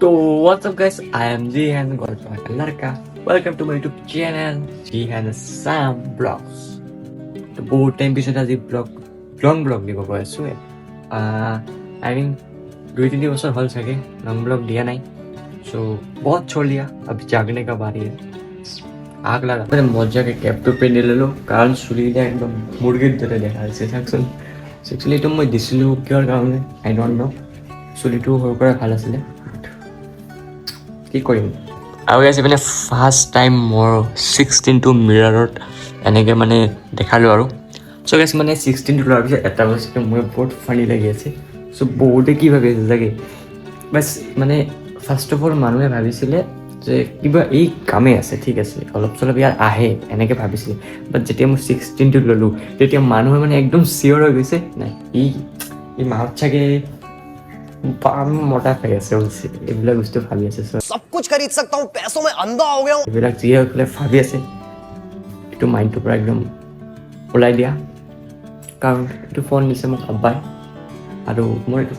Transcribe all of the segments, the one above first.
So what's up guys, I am Jihan Larka. Welcome to my YouTube channel Jihan Sam Vlogs. তো বহুত time পিছত আজি blog দিব গৈ আছোঁ আই মিন 2-3 বছর হল सके लॉन्ग ब्लॉग दिया नहीं सो बहुत छोड़ लिया अभी जागने का बारी है आग लगा मैंने मजा के कैप तो पे ले लो कारण चुलिटा एकदम मुर्गीर दरे দেখা আছে চাকচোন একচুৱেলি এইটো মই দিছিলোঁ কিহৰ কাৰণে আই ডোণ্ট ন চুলিটো সৰুৰ পৰা ভাল আছিলে কি কৰিম আৰু গাইছ মানে ফাৰ্ষ্ট টাইম মোৰ 16 টু মিৰৰত এনেকৈ মানে দেখালোঁ আৰু চ' গাইছ মানে 16 টু লোৱাৰ পিছত এটা বস্তু মোৰ বহুত ফানি লাগি আছে চ' বহুতে কি ভাবি আছে চাগে বাছ মানে ফাৰ্ষ্ট অফ অল মানুহে ভাবিছিলে যে কিবা এই কামেই আছে ঠিক আছে অলপ চলপ ইয়াৰ আহে এনেকৈ ভাবিছিলে বাট যেতিয়া মই 16 টু ল'লোঁ তেতিয়া মানুহে মানে একদম চিয়'ৰ হৈ গৈছে নাই এই মাহত চাগে মোটা খাই আছে বলছে এইবিলাক বস্তু ভাবি আছে सब कुछ खरीद सकता हूँ पैसों में अंधा हो गया हूँ এইবিলাক যি হৈ ভাবি আছে এইটো মাইণ্ডটোৰ পৰা একদম ওলাই দিয়া কাৰণ এইটো ফোন দিছে মোক আব্বাই আৰু মোৰ এইটো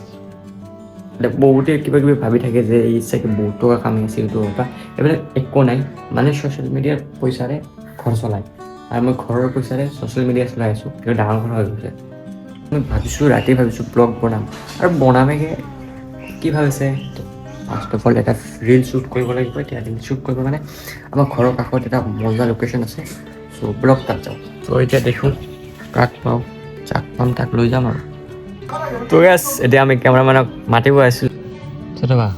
বহুতে কিবা কিবি ভাবি থাকে যে এই চাগে বহুত টকা কামি আছে ইউটিউবৰ পৰা এইবিলাক একো নাই মানে ছ'চিয়েল মিডিয়াৰ পইচাৰে ঘৰ চলায় আৰু মই ঘৰৰ পইচাৰে ছ'চিয়েল মিডিয়া চলাই আছোঁ কিন্তু ডাঙৰ কথা হৈ গৈছে মই ভাবিছোঁ ৰাতি ভাবিছোঁ ব্লগ বনাম আৰু বনামেগৈ কি ভাবিছে ফাৰ্ষ্ট অফ অল এটা ৰিল শ্বুট কৰিব লাগিব এতিয়া ৰিল শ্বুট কৰিব মানে আমাৰ ঘৰৰ কাষত এটা মজা লোকেশ্যন আছে চ' ব্লগ তাত যাওঁ ত' এতিয়া দেখোঁ কাক পাওঁ যাক পাম তাক লৈ যাম আৰু তো ইয়াছ এতিয়া আমি কেমেৰামেনক মাতিব আহিছোঁ চটবা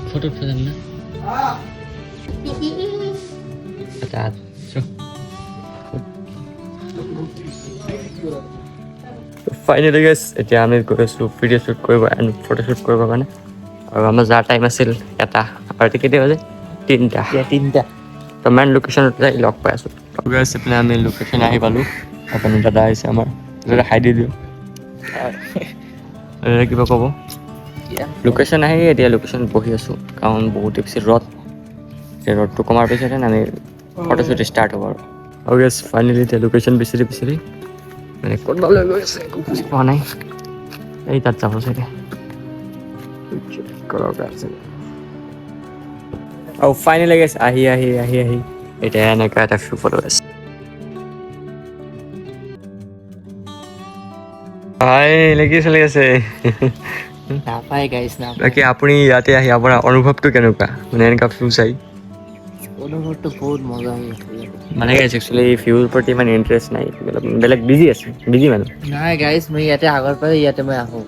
ফটো উঠা যাম না আচ্ছা ফাইনেলি গাইছ এতিয়া আমি গৈ আছোঁ ভিডিঅ' শ্বুট কৰিব এণ্ড ফটো শ্বুট কৰিবৰ কাৰণে আৰু আমাৰ যাৰ টাইম আছিল এটা আৰু কেতিয়া বাজে 3টা তো মেইন লোকেশ্যনত যাই লগ পাই আছোঁ গৈ আছে পিনে আমি লোকেশ্যন আহি পালোঁ আপুনি দাদা আহিছে আমাৰ দাদা খাই দি দিওঁ কিবা ক'ব লোকেশ্যন আহি এতিয়া লোকেশ্যনত বহি আছোঁ কাৰণ বহুতে বেছি ৰ'দ সেই ৰ'দটো কমাৰ পিছতে আমি ফটো শ্বুট ষ্টাৰ্ট হ'ব আৰু গেছ ফাইনেলি এতিয়া লোকেশ্যন বিচাৰি মানে ক'ত লৈ গৈ আছে একো বুজি পোৱা নাই এই তাত যাব চাগে আৰু ফাইনেলি গেছ আহি এতিয়া এনেকুৱা এটা ফটো আছে কি চলি আছে নাপায় গাইছ না বাকী আপুনি ইয়াতে আহি আপোনাৰ অনুভৱটো কেনেকুৱা মানে এনেকুৱা ভিউ চাই অনুভৱটো বহুত মজা হৈ আছে মানে গাইছ একচুৱেলি ভিউৰ প্ৰতি ইমান ইণ্টাৰেষ্ট নাই বেলেগ বিজি মানুহ নাই গাইছ মই ইয়াতে আগৰ পৰাই ইয়াতে মই আহোঁ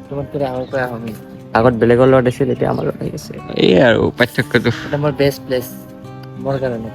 তোমাতকৈ আগৰ পৰাই আহোঁ মই আগত বেলেগৰ লগত আছিল এতিয়া আমাৰ লগত আহি আছে এই আৰু পাৰ্থক্যটো এটা মোৰ বেষ্ট প্লেচ মোৰ কাৰণে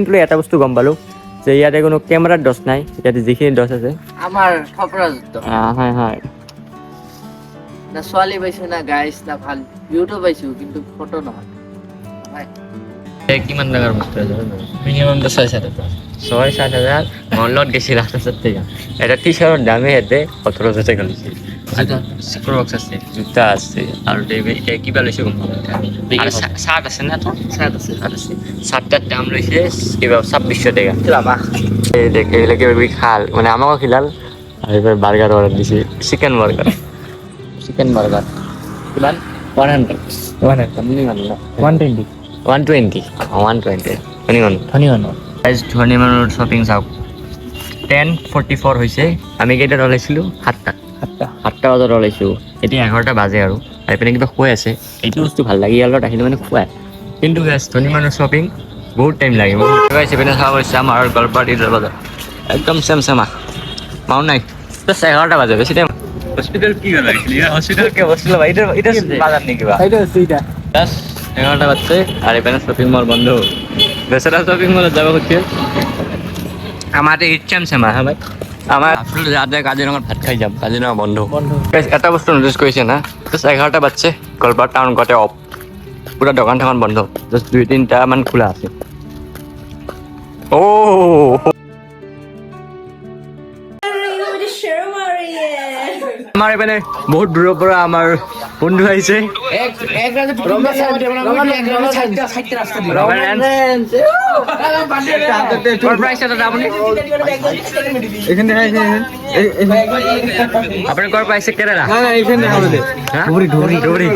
টো এটা বস্তু গম পালোঁ যে ইয়াতে কোনো কেমেৰাৰ দোষ নাই ইয়াতে যিখিনি দোষ আছে আমাৰ থপৰা যুক্ত হয় না ছোৱালী পাইছোঁ না গাইছ না ভাল ভিউটো পাইছোঁ কিন্তু ফটো নহয় কিমান ডাঙৰ বস্তু মিনিমাম 6,000 মোৰ লগত গেছিল এটা টি চাৰ্টৰ দামে সিহঁতে 17,000 টাকা লৈছিল চিকৰ বক্স আছে জোতা আছে আৰু এতিয়া কিবা লৈছে গম পাওঁ চাৰ্ট আছে না তোৰ চাৰ্ট আছে চাৰ্টটাৰ দাম লৈছে কিবা 2,600 টাকা এইবিলাক কিবা কিবি খাল মানে আমাকো খিলাল আৰু এইবাৰ বাৰ্গাৰ অৰ্ডাৰ দিছে চিকেন বাৰ্গাৰ কিমান 120 ধনী মানুহৰ শ্বপিং চাওক 10:44 হৈছে আমি কেইটাত ওলাইছিলোঁ 7টা বজাত ওলাইছোঁ এতিয়া 11টা বাজে আৰু পিনে কিবা খুৱাই আছে এইটো বস্তু ভাল লাগে ইয়াৰ লগত আহিলে মানে খুৱাই কিন্তু ধনী মানুহৰ শ্বপিং বহুত টাইম লাগে পিনে চাব হৈছে আমাৰ গলপাটিৰ বজাৰ একদম চেম মাউন নাই 11টা বাজে বেছি টাইম হস্পিটেল কি গ'ল হস্পিটেল কে বস্তু ল'বা এটা বাজাৰ নেকি কিবা 11টা বাজছে আর এখানে শপিং মল বন্ধ বেচারা শপিং মলে যাব হচ্ছে আমাদের ইচ্ছা আছে মা হ্যাঁ ভাই আমার আসলে যাতে কাজিরঙার ভাত খাই যাম কাজিরঙা বন্ধ এটা বস্তু নোটিস করেছে না 11টা বাজছে কলপাড় টাউন গটে অফ পুরা দোকান ঠাকান বন্ধ জাস্ট 2-3টা মান খোলা আছে ও আমাৰ মানে বহুত দূৰৰ পৰা আমাৰ বন্ধু আহিছে ক'ৰ পৰা আহিছে দাদা আপুনি আপুনি ক'ৰ পৰা আহিছে কেৰেলা হা? ধুবুৰী